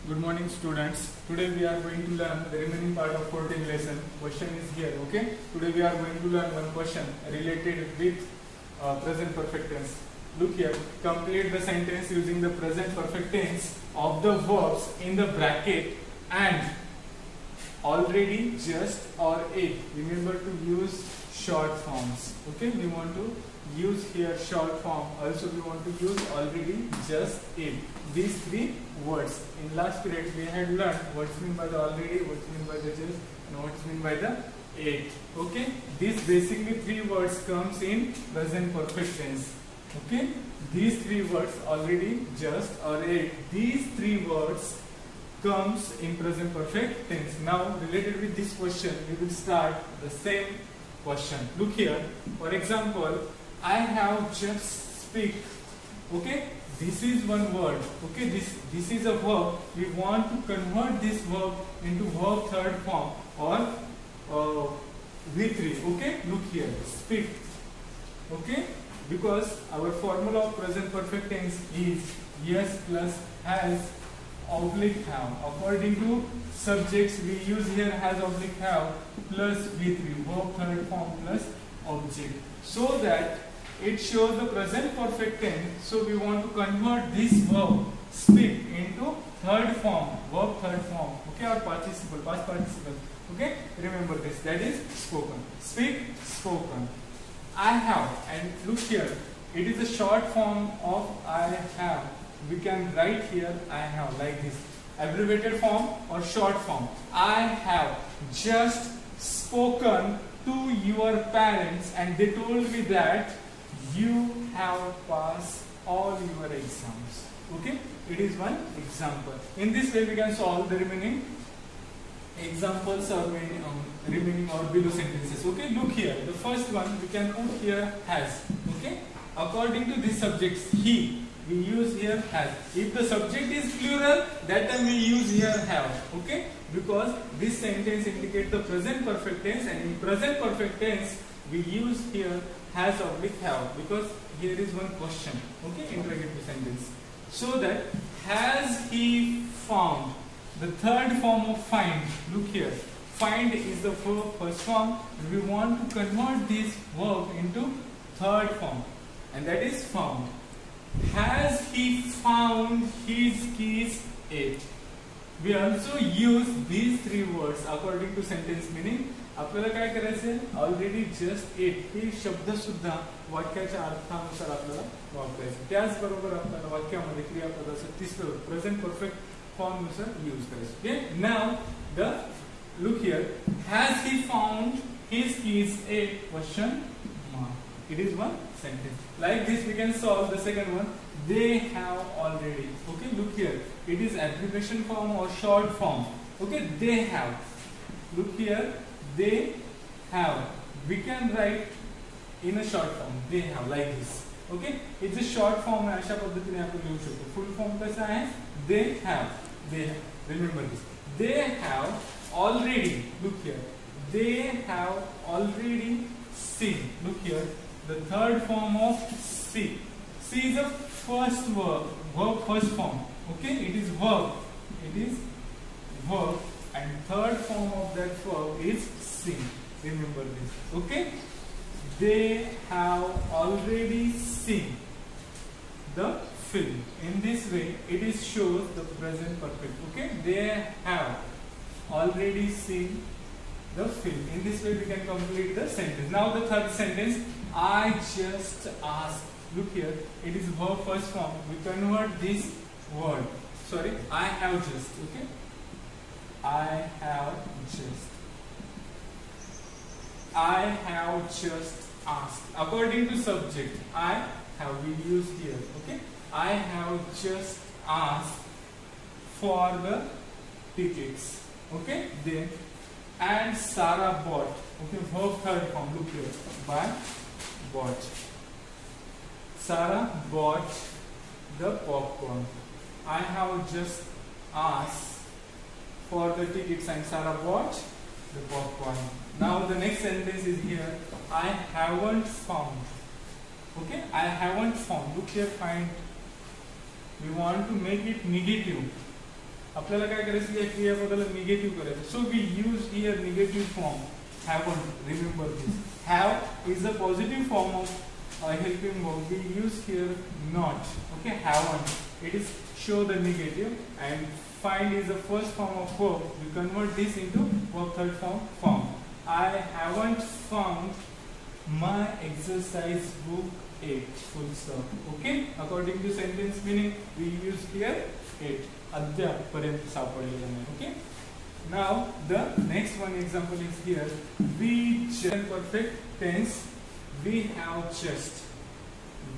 Good morning, students. Today we are going to learn the remaining part of 14th lesson. Question is here, okay? Today we are going to learn one question related with present perfect tense. Look here. Complete the sentence using the present perfect tense of the verbs in the bracket and already, just, or a. Remember to use short forms. Okay? We want to use here short form. Also we want to use already, just, a. These three words. In last period we had learned what's meant by the already, what's meant by the just, and what's meant by the eight. Okay? These basically three words comes in present perfect tense. Okay? These three words, already, just, or eight. These three words comes in present perfect tense. Now related with this question, we will start the same question. Look here. For example, I have just speak. Okay? This is one word. Okay? This is a verb. We want to convert this verb into verb third form or V3. Okay? Look here. Speak. Okay? Because our formula of present perfect tense is yes plus has oblique have. According to subjects, we use here has oblique have plus V3, verb third form plus object, so that it shows the present perfect tense. So we want to convert this verb speak into third form, verb third form, okay, or participle, past participle. Okay, remember this, that is spoken. Speak, spoken. I have, and look here, it is a short form of I have. We can write here I have like this, abbreviated form or short form. I have just spoken to your parents and they told me that you have passed all your exams. Okay, it is one example. In this way we can solve the remaining examples or remaining or below sentences. Okay, look here, the first one we can put here has. Okay, according to this subjects he, we use here has. If the subject is plural, that time we use here have. Okay, because this sentence indicates the present perfect tense, and in present perfect tense we use here has oblique have, because here is one question. Okay, interrogative sentence. So that has he found, the third form of find. Look here, find is the verb first form. We want to convert this verb into third form, and that is found. Has he found his keys? 8. We also use these three words according to sentence meaning. आपल्याला काय करायचे? Already, just, 8 हे शब्द सुद्धा वाक्याच्या अर्थानुसार आपल्याला वापरायचे. त्याचबरोबर आपल्याला वाक्यामध्ये क्रियापदाचं तिसरं प्रेझेंट परफेक्ट फॉर्म नुसार यूज करायचं. Okay? Now the look here. Has he found his keys? 8 question mark. It is one sentence. Like this we can solve the second one. They have already. Okay, look here. It is abbreviation form or short form. Okay, they have. Look here. They have. We can write in a short form. They have like this. Okay, it's a short form. अशा पद्धतीने आपण लिहू शकतो. Full form कसा आहे? They have. They have. Remember this. They have already. Look here. They have already seen. Look here. The third form of see. See is a first verb first form. Okay, it is verb. It is verb, and third form of that verb is seen. Remember this. Okay, they have already seen the film. In this way, it is shows the present perfect. Okay, they have already seen the film. In this way, we can complete the sentence. Now the third sentence. I just asked. Look here, it is verb first form. We convert this word. Sorry, I have just. Okay, I have just. I have just asked. According to subject, I have we use here. Okay, I have just asked for the tickets. Okay, then and Sarah bought. Okay, verb third form. Look here, by. Bought. Sarah bought the popcorn. I have just asked for the tickets and Sarah bought the popcorn. Now the next sentence is here. I haven't found. Okay, I haven't found. Look here, find. We want to make it negative. आपल्याला काय करायचं या क्रियापदाला negative करायचं. So we use here negative form haven't. Remember this. Have is a positive form of helping verb. We use here not. Okay, haven't. It is show the negative, and find is the first form of verb. We convert this into verb third form. I haven't found my exercise book yet. Full stop. Okay. According to sentence meaning, we use here it. अद्यापर्यंत सापडलेला नाही. Okay. Now the next one example is here. We just perfect tense. We have just.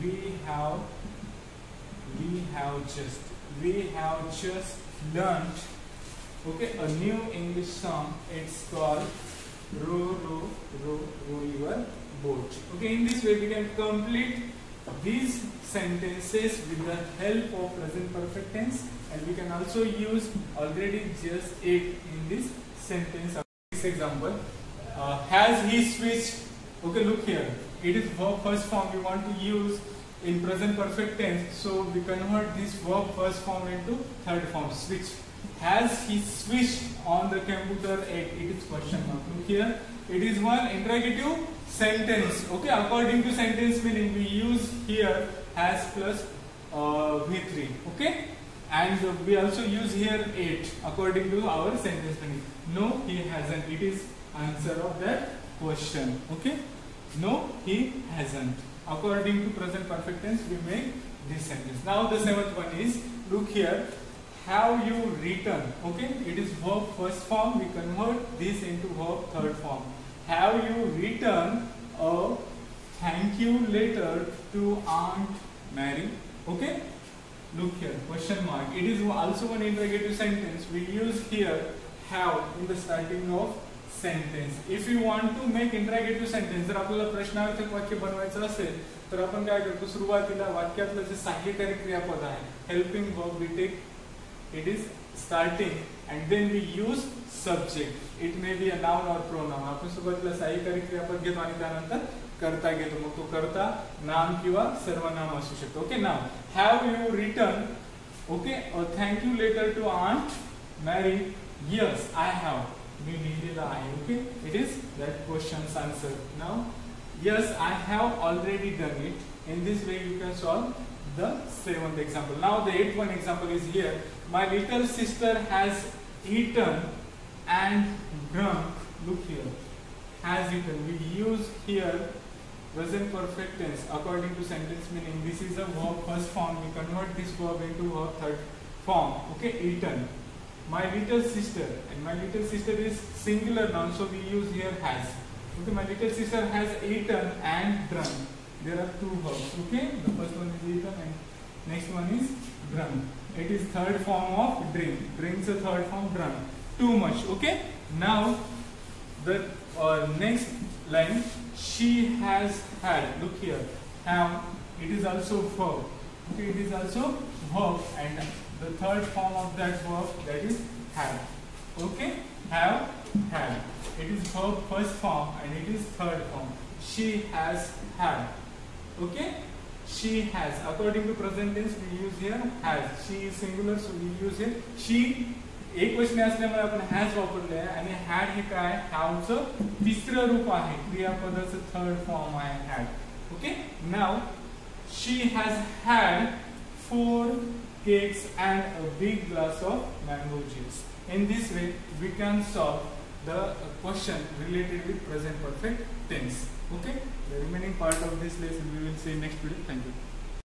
We have just learned. Okay, a new English song. It's called Row, Row, Row, Row Your Boat. Okay, in this way we can complete these sentences with the help of present perfect tense, and we can also use already just it in this sentence. This example, has he switched? Okay, look here. It is verb first form we want to use in present perfect tense, so we convert this verb first form into third form, switch. Has he switched on the computer at? It is question mark. Look here. It is one interrogative sentence. Okay, according to sentence meaning, we use here has plus V3. Okay, and we also use here it according to our sentence meaning. No, he hasn't. It is answer of that question. Okay, no, he hasn't. According to present perfect tense, we make this sentence. Now the seventh one is, look here. Have you written? Okay, it is verb first form. We convert this into verb third form. Have you written a thank you letter to Aunt Mary? Okay, look here, question mark. It is also one interrogative sentence. We use here have in the starting of sentence. If you want to make interrogative sentence, जर आपल्याला प्रश्नार्थक वाक्य बनवायचं असेल तर आपण काय करतो, सुरुवातीला वाक्यातलं जे सहाय्यकारी क्रियापद आहे helping verb, we take it is starting and then we use subject. It may be a noun or pronoun. आपण सुरुवातीला सहाय्यकारी क्रियापद घेतो आणि त्यानंतर कर्ता घेतो. मग तो कर्ता नाम किंवा सर्वनाम असू शकतो. Okay, now have you written okay a thank you letter to Aunt Mary? Yes, I have. मी लिहिलेला आहे. Okay, it is that question's answer. Now yes, I have already done it. In this way you can solve the seventh example. Now the eighth one example is here. My little sister has eaten and drunk. Look here, has eaten. We use here present perfect tense according to sentence meaning. This is a verb first form. We convert this verb into verb third form. Okay, eaten. My little sister, and my little sister is singular noun, so we use here has. Okay, my little sister has eaten and drunk. There are two verbs. Okay, the first one is eaten and next one is drunk. It is third form of drink. Drink's a third form, drunk. Too much. Okay, now the next line, she has had. Look here, have, it is also verb. Okay, it is also verb, and the third form of that verb, that is have. Okay, have, had. It is verb first form and it is third form. She has had. Okay, she has. According to present tense, we use here has. She is singular, so we use here she. एक वचने असल्यामुळे आपण has वापरले आहे आणि had हे काय, हॅवचं तिसरं रूप आहे, क्रियापदाचं थर्ड फॉर्म आहे had. Okay, now she has had 4 cakes and a big glass of mango juice. In this way we can solve the question related with present perfect tense. Okay, the remaining part of this lesson we will see next video. Thank you.